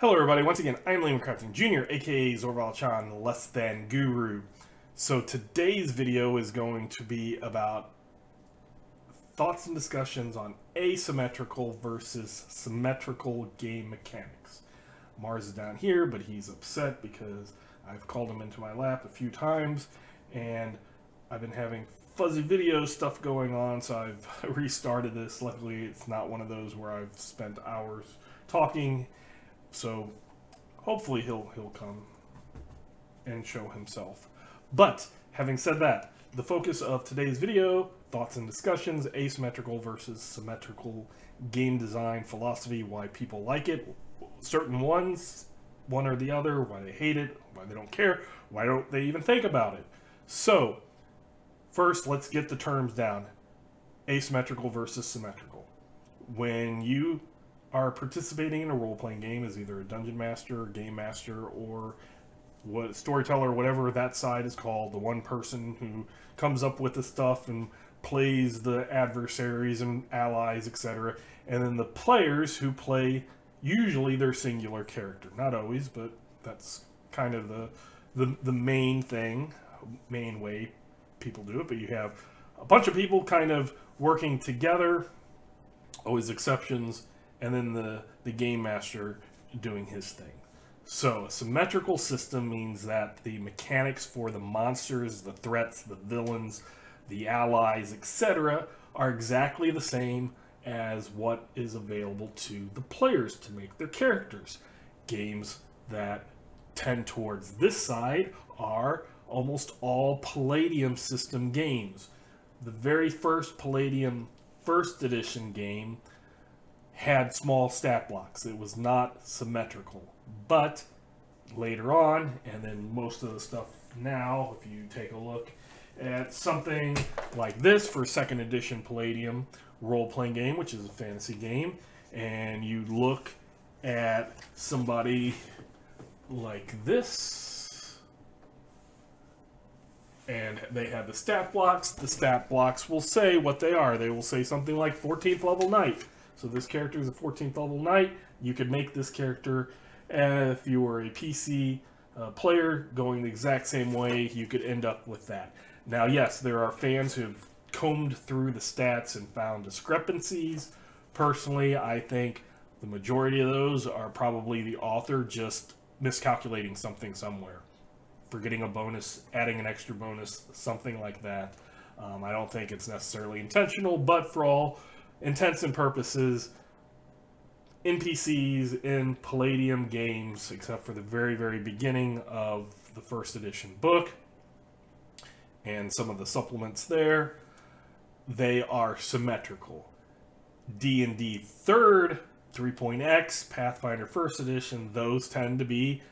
Hello everybody, once again, I'm Liam Crafton Jr., aka Zorval-chan, Less Than Guru. So today's video is going to be about thoughts and discussions on asymmetrical versus symmetrical game mechanics. Mars is down here, but he's upset because I've called him into my lap a few times, and I've been having fuzzy video stuff going on, so I've restarted this. Luckily, it's not one of those where I've spent hours talking. So hopefully he'll come and show himself. But having said that, the focus of today's video, thoughts and discussions, asymmetrical versus symmetrical game design philosophy, why people like it, certain ones, one or the other, why they hate it, why they don't care, why don't they even think about it. So first, let's get the terms down. Asymmetrical versus symmetrical. When you are participating in a role-playing game as either a dungeon master, or game master, or what storyteller, whatever that side is called, the one person who comes up with the stuff and plays the adversaries and allies, etc., and then the players who play usually their singular character. Not always, but that's kind of the main thing, main way people do it. But you have a bunch of people kind of working together, always exceptions, and then the game master doing his thing. So a symmetrical system means that the mechanics for the monsters, the threats, the villains, the allies, etc. are exactly the same as what is available to the players to make their characters. Games that tend towards this side are almost all Palladium system games. The very first Palladium first edition game had small stat blocks. It was not symmetrical. But later on, and then most of the stuff now, if you take a look at something like this for second edition Palladium role-playing game, which is a fantasy game, and you look at somebody like this, and they have the stat blocks will say what they are. They will say something like 14th level knight. So this character is a 14th level knight. You could make this character, if you were a PC player going the exact same way, you could end up with that. Now, yes, there are fans who've combed through the stats and found discrepancies. Personally, I think the majority of those are probably the author just miscalculating something somewhere. Forgetting a bonus, adding an extra bonus, something like that. I don't think it's necessarily intentional, but for all intents and purposes, NPCs in Palladium games, except for the very, very beginning of the first edition book and some of the supplements there, they are symmetrical. D&D 3rd, 3.x, Pathfinder 1st edition, those tend to be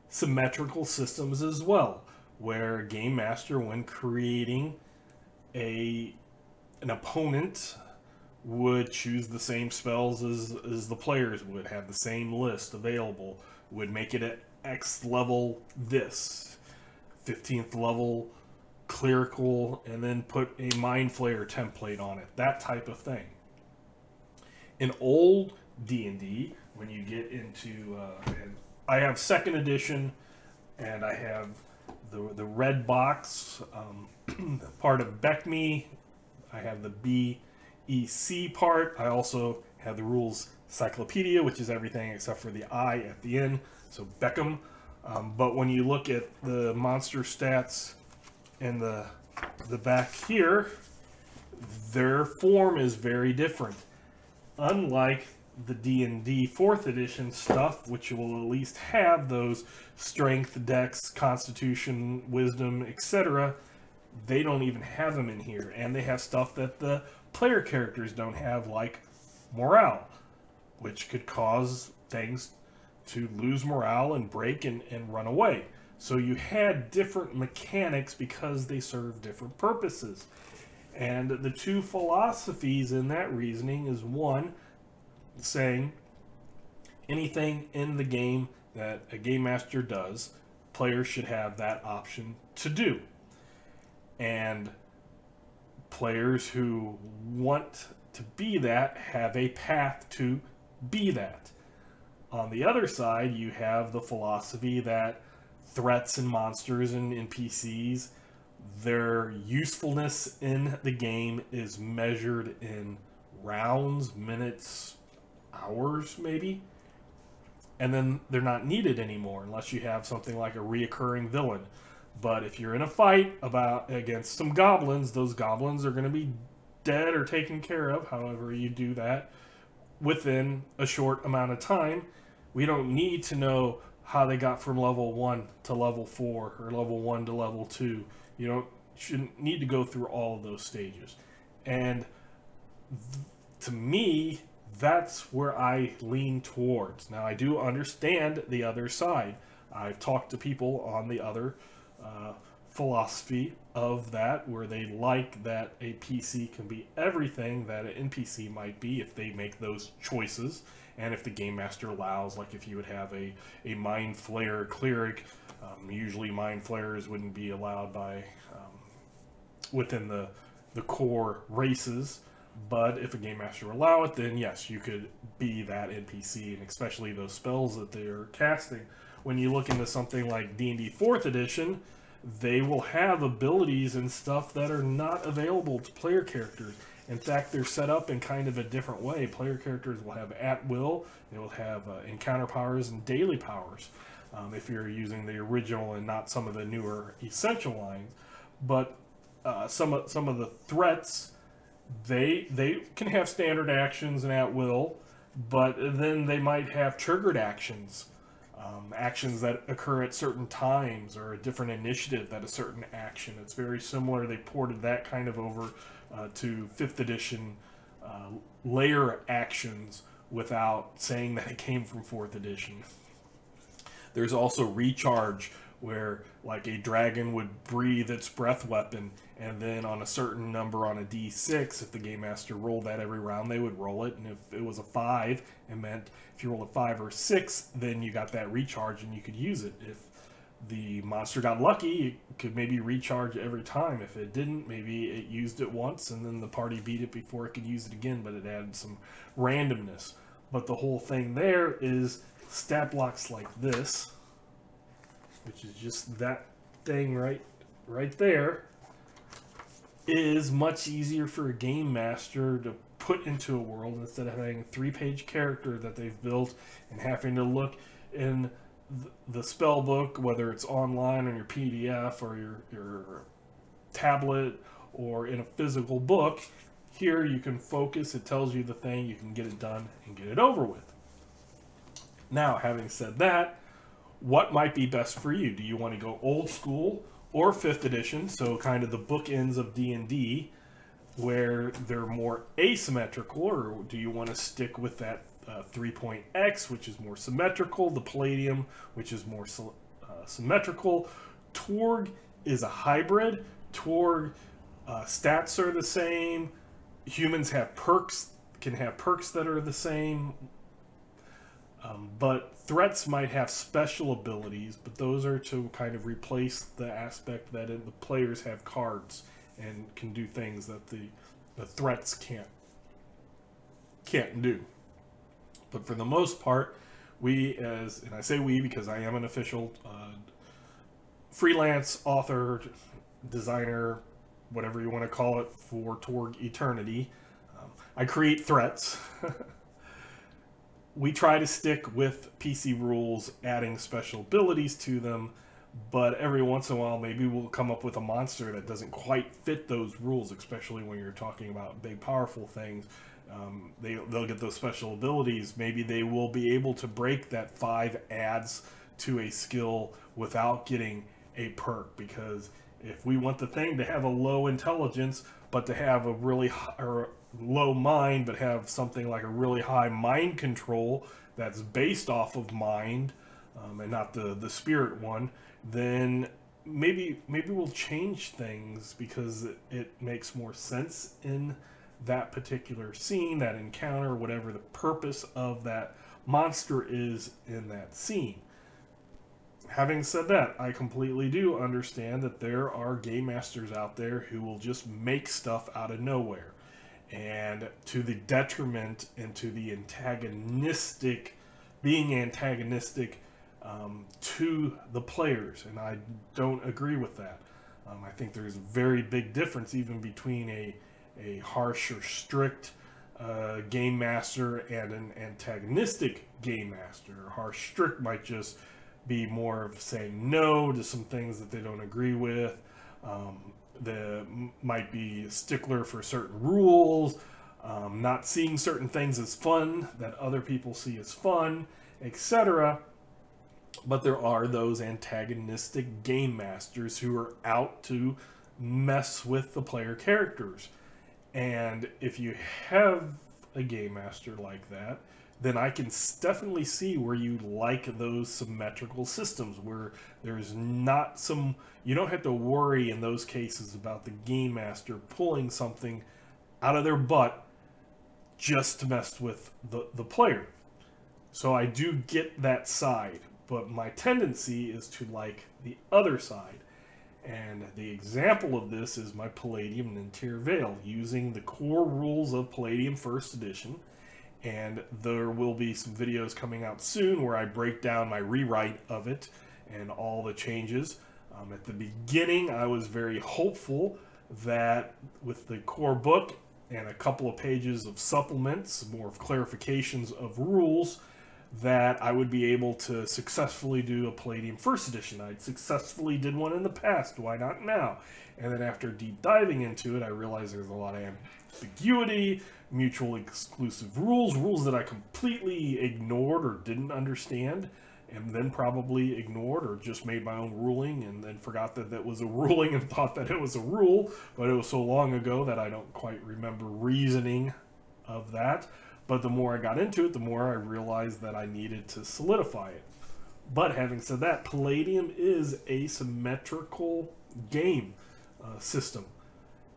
symmetrical systems as well, where Game Master, when creating an opponent, would choose the same spells as the players would, have the same list available, would make it at X level this, 15th level clerical, and then put a Mind Flayer template on it, that type of thing. In old D&D, when you get into, and I have 2nd edition, and I have the red box, part of BECMI, I have the BEC part. I also have the rules cyclopedia, which is everything except for the I at the end, so Beckham. But when you look at the monster stats in the back here, their form is very different. Unlike the D&D 4th edition stuff, which will at least have those strength, dex, constitution, wisdom, etc., they don't even have them in here. And they have stuff that the player characters don't have, like morale, which could cause things to lose morale and break and run away. So you had different mechanics because they serve different purposes. And the two philosophies in that reasoning is, one, saying anything in the game that a game master does, players should have that option to do. And players who want to be that have a path to be that. On the other side, you have the philosophy that threats and monsters and NPCs, their usefulness in the game is measured in rounds, minutes, hours, maybe. And then they're not needed anymore unless you have something like a reoccurring villain. But if you're in a fight against some goblins, those goblins are going to be dead or taken care of, however you do that, within a short amount of time. We don't need to know how they got from level 1 to level 4 or level 1 to level 2. Shouldn't need to go through all of those stages. And to me, that's where I lean towards. Now, I do understand the other side. I've talked to people on the other philosophy of that, where they like that a PC can be everything that an NPC might be if they make those choices, and if the game master allows, like if you would have a Mind Flayer cleric. Usually Mind Flayers wouldn't be allowed by within the core races, but if a game master would allow it, then yes, you could be that NPC, and especially those spells that they're casting. When you look into something like D&D 4th edition, they will have abilities and stuff that are not available to player characters. In fact, they're set up in kind of a different way. Player characters will have at will, they will have encounter powers and daily powers, if you're using the original and not some of the newer essential lines. But some of the threats, they can have standard actions and at will, but then they might have triggered actions. Actions that occur at certain times, or a different initiative that a certain action. It's very similar. They ported that kind of over to 5th edition layer actions without saying that it came from 4th edition. There's also recharge, where like a dragon would breathe its breath weapon, and then on a certain number on a d6, if the game master rolled that every round, they would roll it, and if it was a 5, it meant if you rolled a 5 or 6, then you got that recharge and you could use it. If the monster got lucky, it could maybe recharge every time. If it didn't, maybe it used it once and then the party beat it before it could use it again, but it added some randomness. But the whole thing there is stat blocks like this, which is just that thing right there, is much easier for a game master to put into a world instead of having a 3-page character that they've built and having to look in the spell book, whether it's online on your PDF or your tablet or in a physical book. Here you can focus, it tells you the thing, you can get it done and get it over with. Now, having said that, what might be best for you? Do you want to go old school or 5th edition, so kind of the bookends of D&D, where they're more asymmetrical, or do you want to stick with that 3.x, which is more symmetrical, the Palladium, which is more symmetrical? Torg is a hybrid. Torg stats are the same. Humans have perks, can have perks that are the same. But threats might have special abilities, but those are to kind of replace the aspect that the players have cards and can do things that the threats can't do. But for the most part, and I say we because I am an official freelance author, designer, whatever you want to call it, for Torg Eternity. I create threats. We try to stick with PC rules, adding special abilities to them, but every once in a while maybe we'll come up with a monster that doesn't quite fit those rules, especially when you're talking about big powerful things. They'll get those special abilities. Maybe they will be able to break that 5 adds to a skill without getting a perk, because if we want the thing to have a low intelligence but to have a really low mind, but have something like a really high mind control that's based off of mind, and not the spirit one, then maybe we'll change things because it makes more sense in that particular scene, that encounter, whatever the purpose of that monster is in that scene. Having said that, I completely do understand that there are game masters out there who will just make stuff out of nowhere, and to the detriment and to the antagonistic being antagonistic to the players, and I don't agree with that. I think there's a very big difference even between a harsh or strict game master and an antagonistic game master. Harsh strict might just be more of saying no to some things that they don't agree with. They might be a stickler for certain rules, not seeing certain things as fun that other people see as fun, etc. But there are those antagonistic game masters who are out to mess with the player characters. And if you have a game master like that, then I can definitely see where you like those symmetrical systems where there's not some, you don't have to worry in those cases about the game master pulling something out of their butt just to mess with the player. So I do get that side, but my tendency is to like the other side. And the example of this is my Palladium Nintir Veil, using the core rules of Palladium First Edition. And there will be some videos coming out soon where I break down my rewrite of it and all the changes. At the beginning, I was very hopeful that with the core book and a couple of pages of supplements, more of clarifications of rules, that I would be able to successfully do a Palladium First Edition. I successfully did one in the past, why not now? And then after deep diving into it, I realized there's a lot of ambiguity, mutually exclusive rules that I completely ignored or didn't understand, and then probably ignored or just made my own ruling and then forgot that that was a ruling and thought that it was a rule, but it was so long ago that I don't quite remember reasoning of that. But the more I got into it, the more I realized that I needed to solidify it. But having said that, Palladium is a symmetrical game system.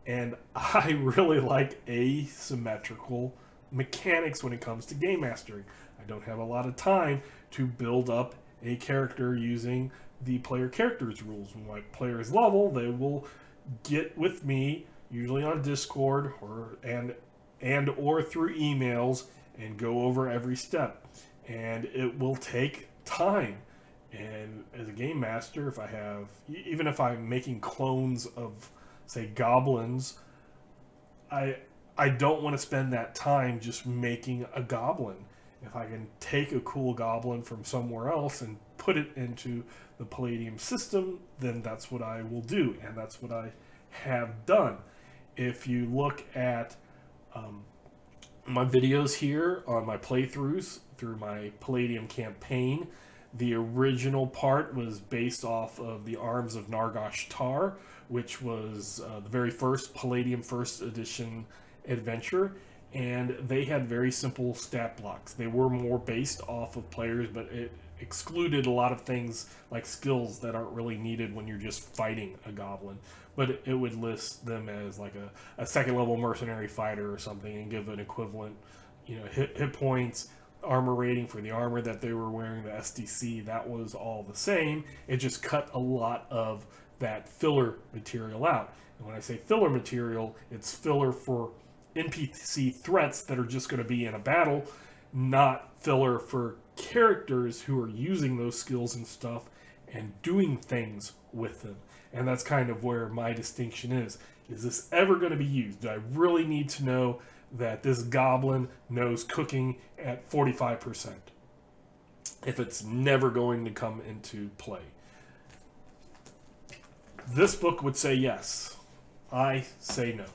And I really like asymmetrical mechanics when it comes to game mastering. I don't have a lot of time to build up a character using the player characters rules. When my players level, they will get with me, usually on Discord or through emails, and go over every step. And it will take time. And as a game master, if I have, even if I'm making clones of, say, goblins, I don't want to spend that time just making a goblin. If I can take a cool goblin from somewhere else and put it into the Palladium system, then that's what I will do, and that's what I have done. If you look at my videos here on my playthroughs through my Palladium campaign, the original part was based off of the Arms of Nargashtar, which was the very first Palladium First Edition adventure, and they had very simple stat blocks. They were more based off of players, but it excluded a lot of things like skills that aren't really needed when you're just fighting a goblin. But it would list them as like a second level mercenary fighter or something and give an equivalent, you know, hit points, armor rating for the armor that they were wearing, the SDC, that was all the same. It just cut a lot of that filler material out. And when I say filler material, it's filler for NPC threats that are just going to be in a battle, not filler for characters who are using those skills and stuff and doing things with them. And that's kind of where my distinction is. Is this ever going to be used? Do I really need to know that this goblin knows cooking at 45%? If it's never going to come into play. This book would say yes. I say no.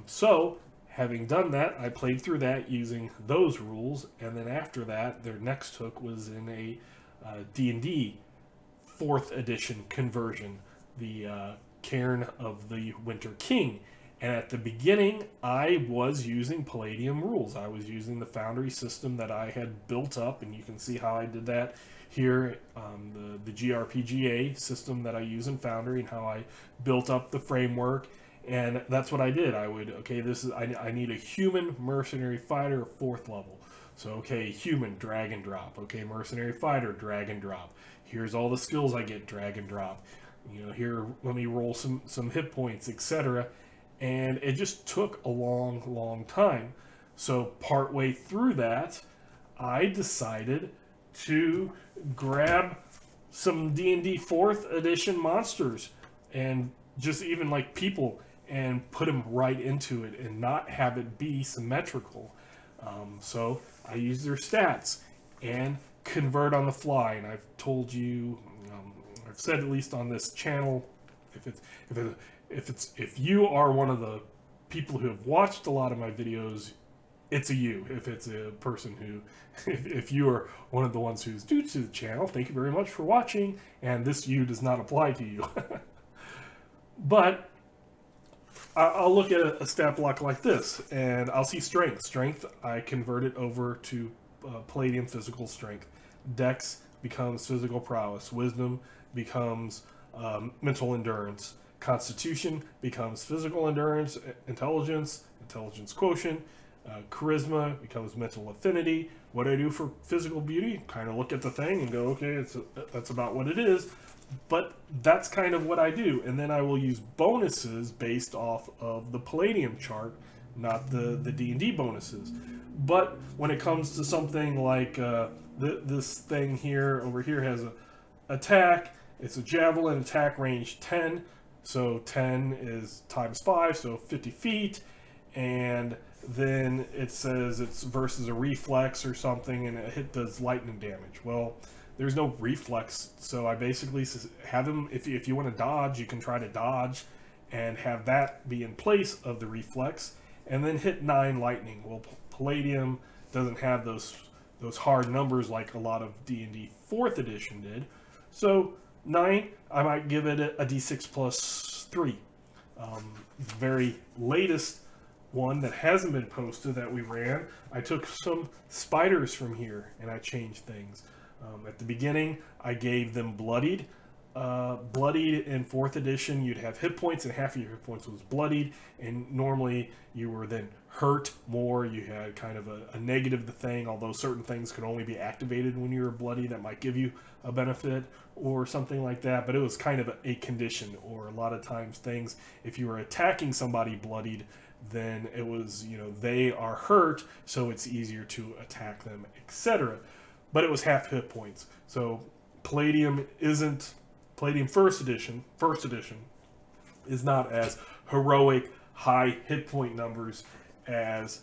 So, having done that, I played through that using those rules, and then after that, their next hook was in a D&D 4th edition conversion, the Cairn of the Winter King. And at the beginning, I was using Palladium rules. I was using the Foundry system that I had built up, and you can see how I did that here, the GRPGA system that I use in Foundry, and how I built up the framework. And that's what I did. I would, okay, this is, I need a human mercenary fighter, 4th level. So, okay, human, drag and drop. Okay, mercenary fighter, drag and drop. Here's all the skills I get, drag and drop. You know, here, let me roll some hit points, etc. And it just took a long, long time. So, partway through that, I decided to grab some D&D 4th edition monsters and just even like people and put them right into it and not have it be symmetrical. So I use their stats and convert on the fly. And I've told you, I've said at least on this channel, if you are one of the people who have watched a lot of my videos, it's a you. If it's a person who, if you are one of the ones who's new to the channel, thank you very much for watching, and this you does not apply to you. But I'll look at a stat block like this, and I'll see strength. Strength, I convert it over to Palladium physical strength. Dex becomes physical prowess. Wisdom becomes mental endurance. Constitution becomes physical endurance. Intelligence quotient. Charisma becomes mental affinity. What I do for physical beauty, kind of look at the thing and go, okay, that's about what it is. But that's kind of what I do. And then I will use bonuses based off of the Palladium chart, not the D&D bonuses. But when it comes to something like this thing here, over here has a attack. It's a javelin, attack range 10. So 10 is times 5, so 50 feet. And then it says it's versus a reflex or something, and a hit does lightning damage. Well, there's no reflex, so I basically have them, if you want to dodge, you can try to dodge and have that be in place of the reflex, and then hit 9 lightning. Well, Palladium doesn't have those hard numbers like a lot of D&D 4th edition did. So 9, I might give it a d6 plus 3. Very latest one that hasn't been posted that we ran, I took some spiders from here and I changed things. At the beginning, I gave them bloodied. Bloodied in 4th edition, you'd have hit points, and half of your hit points was bloodied, and normally you were then hurt more. You had kind of a negative the thing, although certain things could only be activated when you were bloody. That might give you a benefit or something like that, but it was kind of a condition, or a lot of times things, if you were attacking somebody bloodied, then it was, you know, they are hurt, so it's easier to attack them, etc. But it was half hit points. So Palladium first edition is not as heroic high hit point numbers as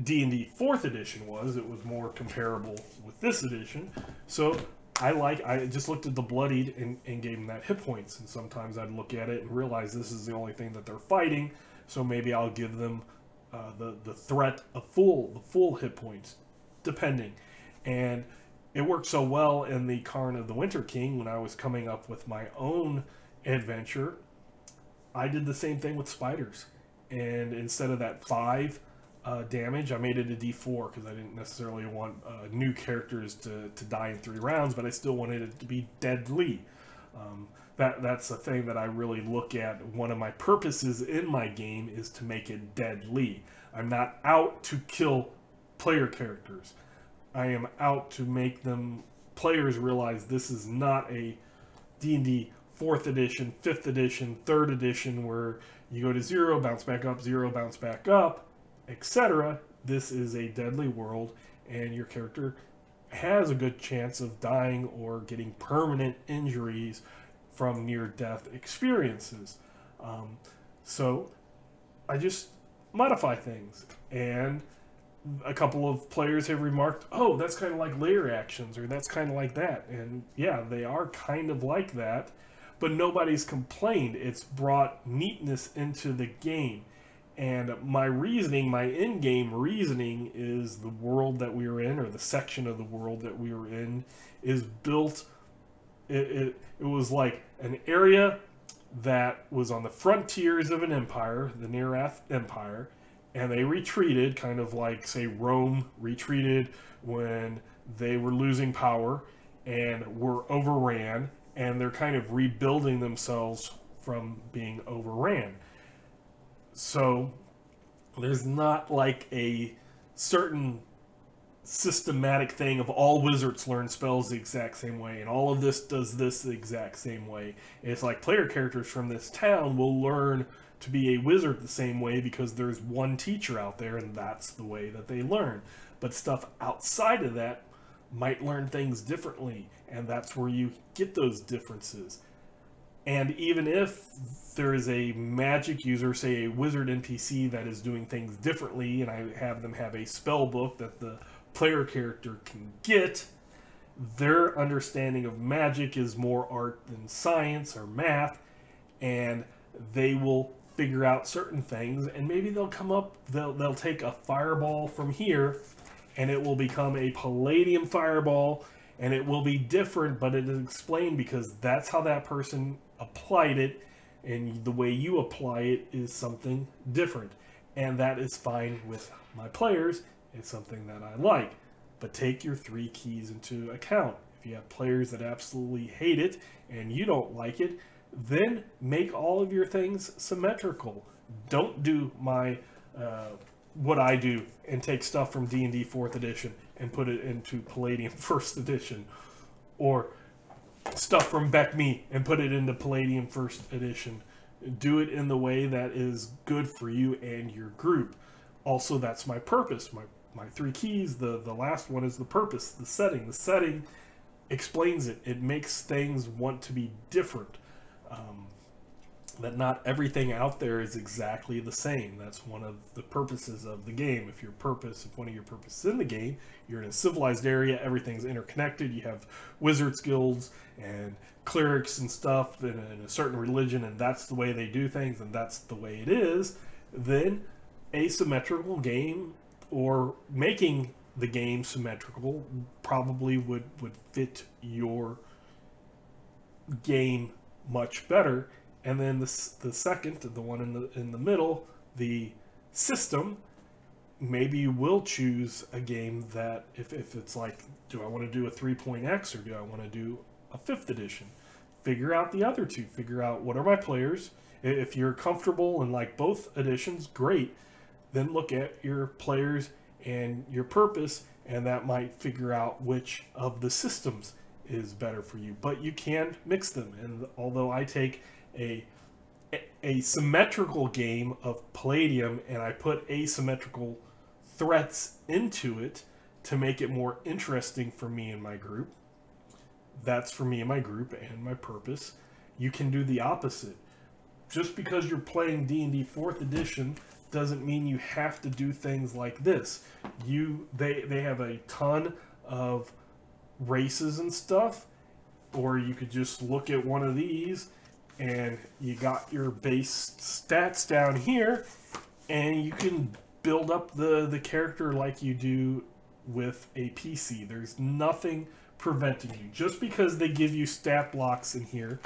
D&D 4th edition was. It was more comparable with this edition. So I just looked at the bloodied and gave them that hit points. And sometimes I'd look at it and realize this is the only thing that they're fighting. So maybe I'll give them the threat of the full hit points, depending. And it worked so well in the Karn of the Winter King when I was coming up with my own adventure. I did the same thing with spiders. And instead of that 5 damage, I made it a d4 because I didn't necessarily want new characters to die in 3 rounds, but I still wanted it to be deadly. That's a thing that I really look at. One of my purposes in my game is to make it deadly. I'm not out to kill player characters. I am out to make players realize this is not a D&D 4th edition, 5th edition, 3rd edition where you go to 0, bounce back up, 0, bounce back up, etc. This is a deadly world, and your character has a good chance of dying or getting permanent injuries from near-death experiences. So I just modify things, and a couple of players have remarked, oh, that's kind of like layer actions, or that's kind of like that. And yeah, they are kind of like that, but nobody's complained. It's brought neatness into the game. And my reasoning, my in-game reasoning, is the world that we were in, or the section of the world that we were in, is built. It was like an area that was on the frontiers of an empire, the Nearath Empire, and they retreated, kind of like, say, Rome retreated when they were losing power and were overran, and they're kind of rebuilding themselves from being overran. So there's not like a certain systematic thing of all wizards learn spells the exact same way, and all of this does this the exact same way. And it's like player characters from this town will learn to be a wizard the same way because there's one teacher out there, and that's the way that they learn. But stuff outside of that might learn things differently, and that's where you get those differences. And even if there is a magic user, say a wizard NPC, that is doing things differently, and I have them have a spell book that the player character can get, their understanding of magic is more art than science or math, and they will figure out certain things, and maybe they'll come up, they'll take a fireball from here, and it will become a palladium fireball, and it will be different, but it is explained because that's how that person applied it, and the way you apply it is something different. And that is fine with my players. It's something that I like. But take your 3 keys into account. If you have players that absolutely hate it and you don't like it, then make all of your things symmetrical. Don't do my what I do and take stuff from D&D 4th edition and put it into Palladium 1st edition, or stuff from BECMI and put it into Palladium 1st edition. Do it in the way that is good for you and your group. Also, that's my purpose. My 3 keys, the last one is the purpose, the setting. The setting explains it. It makes things want to be different. That not everything out there is exactly the same. That's one of the purposes of the game. If one of your purposes in the game, you're in a civilized area, everything's interconnected, you have wizards guilds and clerics and stuff in a certain religion, and that's the way they do things, and that's the way it is, then a symmetrical game, or making the game symmetrical, probably would fit your game much better. And then the second, the one in the middle, the system, maybe you will choose a game that, if it's like, do I want to do a 3.x or do I want to do a 5th edition? Figure out the other two. Figure out what are my players. If you're comfortable in like both editions, great. Then look at your players and your purpose, and that might figure out which of the systems is better for you. But you can mix them. And although I take a symmetrical game of Palladium and I put asymmetrical threats into it to make it more interesting for me and my group, that's for me and my group and my purpose. You can do the opposite. Just because you're playing D&D 4th edition doesn't mean you have to do things like this. They have a ton of races and stuff, or you could just look at one of these and you got your base stats down here, and you can build up the character like you do with a PC. There's nothing preventing you. Just because they give you stat blocks in here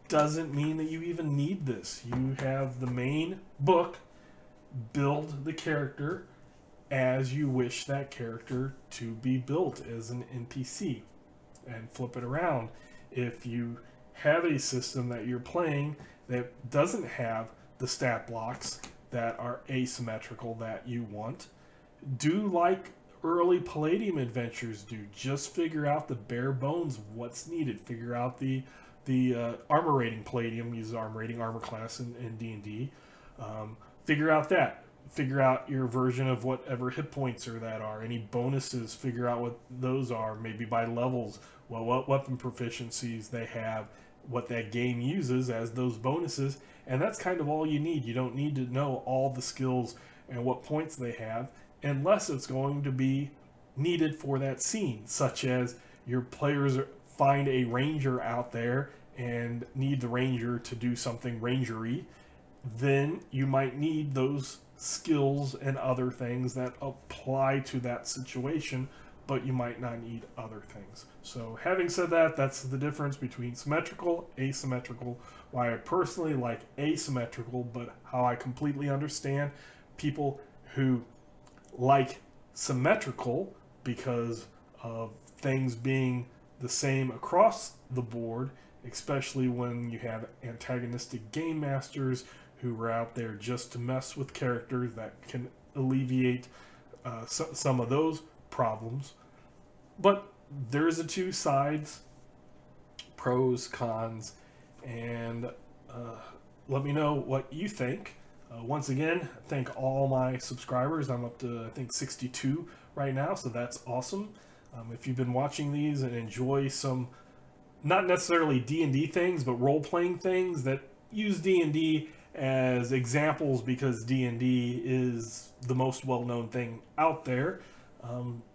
doesn't mean that you even need this. You have the main book. Build the character as you wish that character to be built as an NPC, and flip it around. If you have a system that you're playing that doesn't have the stat blocks that are asymmetrical that you want, do like early Palladium adventures do. Just figure out the bare bones of what's needed. Figure out the armor rating. Palladium uses armor rating, armor class in D&D. Figure out that. Figure out your version of whatever hit points are. Any bonuses, figure out what those are, maybe by levels, what weapon proficiencies they have, what that game uses as those bonuses, and that's kind of all you need. You don't need to know all the skills and what points they have, unless it's going to be needed for that scene, such as your players find a ranger out there and need the ranger to do something rangery. Then you might need those skills and other things that apply to that situation, but you might not need other things. So having said that, that's the difference between symmetrical, asymmetrical, why I personally like asymmetrical, but how I completely understand people who like symmetrical because of things being the same across the board, especially when you have antagonistic game masters who are out there just to mess with characters. That can alleviate some of those problems. But there's the two sides, pros, cons, and let me know what you think. Once again, thank all my subscribers. I'm up to, I think, 62 right now, so that's awesome. If you've been watching these and enjoy some, not necessarily D&D things, but role-playing things that use D&D as examples because D&D is the most well-known thing out there,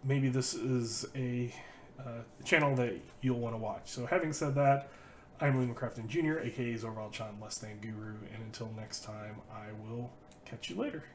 maybe this is a channel that you'll want to watch. So having said that, I'm Liam Crafton Jr., aka Zorval Chan, Less Than Guru, and until next time, I will catch you later.